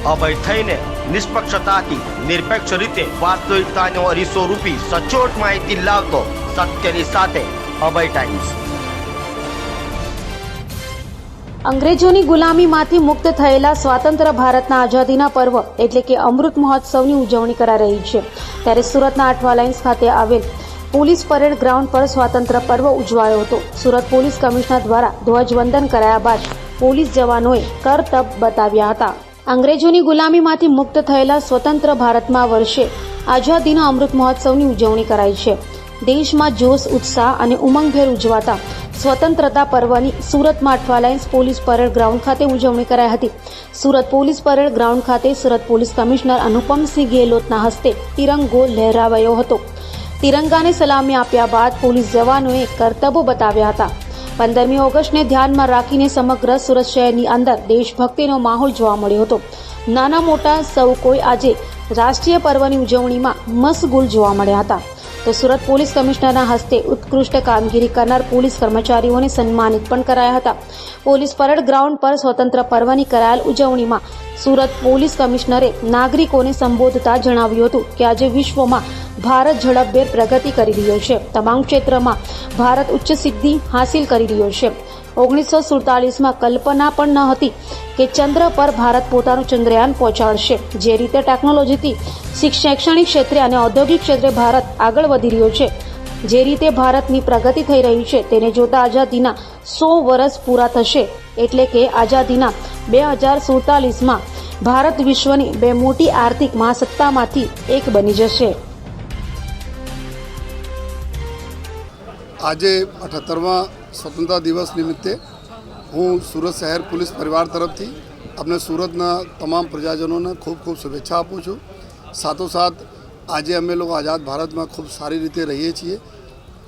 અભય થઈને નિષ્પક્ષતાથી નિરપેક્ષ રીતે વાસ્તવિકતાનો અરીસો રૂપી સચોટ માહિતી લાવતો સત્યની સાથે અભય ટાઈમ્સ। અંગ્રેજોની ગુલામીમાંથી મુક્ત થયેલા સ્વતંત્ર ભારતના આઝાદીના પર્વ એટલે કે અમૃત મહોત્સવની ઉજવણી કરાઈ રહી છે। ત્યારે સુરતના અઠવા લાઇન્સ ખાતે આવેલ પોલીસ પરેડ ગ્રાઉન્ડ પર સ્વાતંત્ર્ય પર્વ ઉજવાયો હતો। સુરત પોલીસ કમિશનર દ્વારા ધ્વજવંદન કરાયા બાદ પોલીસ જવાનોએ કરતબ બતાવ્યા હતા। અંગ્રેજોની ગુલામીમાંથી મુક્ત થયેલા સ્વતંત્ર ભારતમાં વર્ષે આઝાદીના અમૃત મહોત્સવની ઉજવણી કરાઈ છે। દેશમાં જોશ ઉત્સાહ અને ઉમંગભેર ઉજવાતા સ્વતંત્રતા પર્વની સુરતમાં Athwa lines police parade ground ખાતે ઉજવણી કરાઈ હતી। સુરત પોલીસ પરેડ ગ્રાઉન્ડ ખાતે સુરત પોલીસ કમિશનર અનુપમસિંહ ગેહલોતના હસ્તે તિરંગો લહેરાવાયો હતો। તિરંગાને સલામી આપ્યા બાદ પોલીસ જવાનોએ કરતબો બતાવ્યા હતા। 15મી ઓગસ્ટને ધ્યાનમાં રાખીને સમગ્ર સુરત શહેરની અંદર દેશભક્તિનો માહોલ જોવા મળ્યો હતો। નાના મોટા સૌ કોઈ આજે રાષ્ટ્રીય પર્વની ઉજવણીમાં મશગુલ જોવા મળ્યા હતા। તો સુરત પોલીસ કમિશનરના હસ્તે ઉત્કૃષ્ટ કામગીરી કરનાર પોલીસ કર્મચારીઓને સન્માનિત પણ કરાયા હતા। પોલીસ પરેડ ગ્રાઉન્ડ પર સ્વતંત્ર પર્વની કરાયેલ ઉજવણીમાં સુરત પોલીસ કમિશનરે નાગરિકોને સંબોધતા જણાવ્યું હતું કે આજે વિશ્વમાં ભારત ઝડપભેર પ્રગતિ કરી રહ્યો છે। તમામ ક્ષેત્રમાં ભારત ઉચ્ચ સિદ્ધિ હાંસિલ કરી રહ્યો છે। 1947માં કલ્પના પણ ન હતી કે ચંદ્ર પર ભારત પોતાનું ચંદ્રયાન પહોંચાડશે। જે રીતે ટેકનોલોજીથી શૈક્ષણિક ક્ષેત્રે અને ઔદ્યોગિક ક્ષેત્રે ભારત આગળ વધી રહ્યો છે, જે રીતે ભારતની પ્રગતિ થઈ રહી છે તેને જોતા આઝાદીના 100 વર્ષ પૂરા થશે એટલે કે આઝાદીના 2047માં ભારત વિશ્વની બે મોટી આર્થિક મહાસત્તામાંથી એક બની જશે। આજે 78મા સ્વતંત્રતા દિવસ નિમિત્તે હું સુરત શહેર પોલીસ પરિવાર તરફથી આપણે સુરતના તમામ પ્રજાજનોને ખૂબ ખૂબ શુભેચ્છા આપું છું। સાથોસાથ આજે અમે લોકો આઝાદ ભારતમાં ખૂબ સારી રીતે રહીએ છીએ।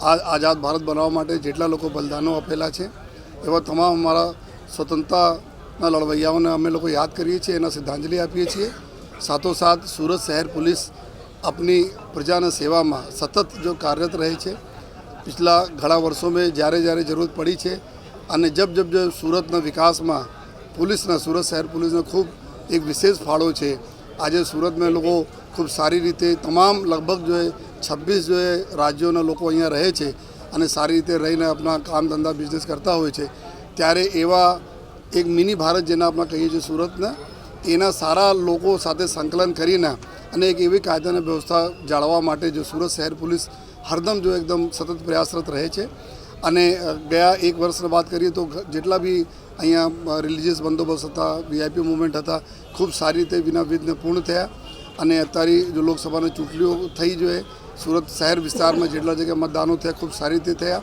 આ આઝાદ ભારત બનાવવા માટે જેટલા લોકો બલિદાનો આપેલા છે એવા તમામ અમારા સ્વતંત્રતાના લડવૈયાઓને અમે લોકો યાદ કરીએ છીએ, એના શ્રદ્ધાંજલિ આપીએ છીએ। સાથોસાથ સુરત શહેર પોલીસ अपनी प्रजा सेवा में सतत जो कार्यरत रहे छे। पिछला घણા वर्षों में જ્યારે જ્યારે जरूरत पड़ी है અને जब जब जो सूरत विकास में पुलिस सूरत शहर पुलिस खूब एक विशेष फाड़ो है। आज सूरत में लोग खूब सारी रीते तमाम लगभग जो है 26 जो है राज्यों लोग अँ रहे छे અને सारी रीते रहीने अपना काम धंधा बिजनेस करता हो त्यारे एवा एक मिनी भारत जेना अपना कहीए छे सूरतना एना सारा लोगों साथे संकलन करीने अने एक एवी कायदा व्यवस्था जाळवा माटे जो सूरत शहर पुलिस हरदम जो एकदम सतत प्रयासरत रहे छे। अने गया एक वर्ष बात करिए तो जेटला भी अँ रिलीजियस बंदोबस्त था, वीआईपी मूवमेंट था, खूब सारी रीते विना विघ्न पूर्ण थया। अने अत्यारे जो लोकसभा चूंटणीओ थई जो है सूरत शहर विस्तार में जेटला जगह मतदानों थे खूब सारी रीते थया।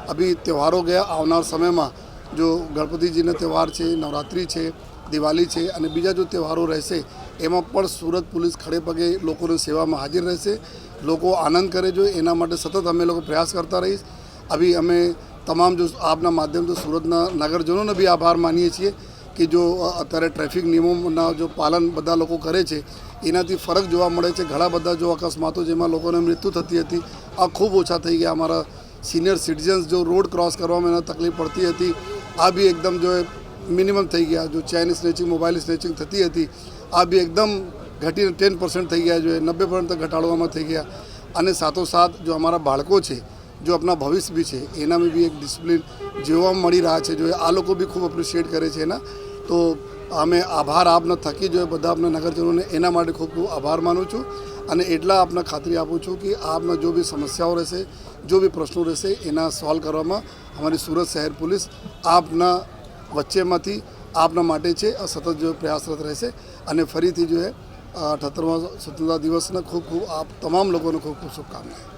अभी त्यौहारों गया आवनार समय में जो गणपति जी ने त्यौहार है, नवरात्रि है, दिवाली है और बीजा जो त्यौहारों रहसे एमां पण सूरत पुलिस खड़े पगे लोगों ने सेवा में हाजिर रहसे। लोग आनंद करे जो एना माटे सतत अमे लोग प्रयास करता रहीश। अभी अमे तमाम जो आपना माध्यम से सूरतना नगरजनों ने भी आभार मानीए छीए कि जो अत्यारे ट्रेफिक नियमों जो पालन बधा लोग करे छे एनाथी फरक जोवा मळे छे। घणा बधा जो अकस्मातों जेमां लोगोने मृत्यु थती हती आ खूब ओछा थई गया। अमारा सीनियर सिटीजन्स जो रोड क्रॉस करवामां एने तकलीफ पड़ती हती आ भी एकदम जो है मिनिमम थई गया। जो चैन स्नेचिंग मोबाइल स्नेचिंग थती हती आ भी एकदम घटीने 10% थई गया, जो है 90% तक घटाड़वामां थई गया। अने साथोसाथ जो अमारा बाळको छे जो अपना भविष्य भी है एना में भी एक डिसिप्लिन जोवा मळी रहा है। जो आ लोग भी खूब एप्रिशिएट करे छे ना। तो अमे आभार आपने थकी जो बधा अपना नगरजनों ने एना माटे खूब खूब आभार मानु छूँ अने एटला आपने खातरी आपू छूँ कि आपने जो भी समस्याओं रहेशे, जो भी प्रश्नों रहेशे एना सॉल्व करवामां हमारी सूरत शहर पुलिस आपना वच्चेमांथी आपना माटे छे सतत जो प्रयासरत रहेशे। अने फरीथी जो है 78वां स्वतंत्रता दिवसना खूब खूब आप तमाम लोगों ने खूब खूब शुभकामनाएं।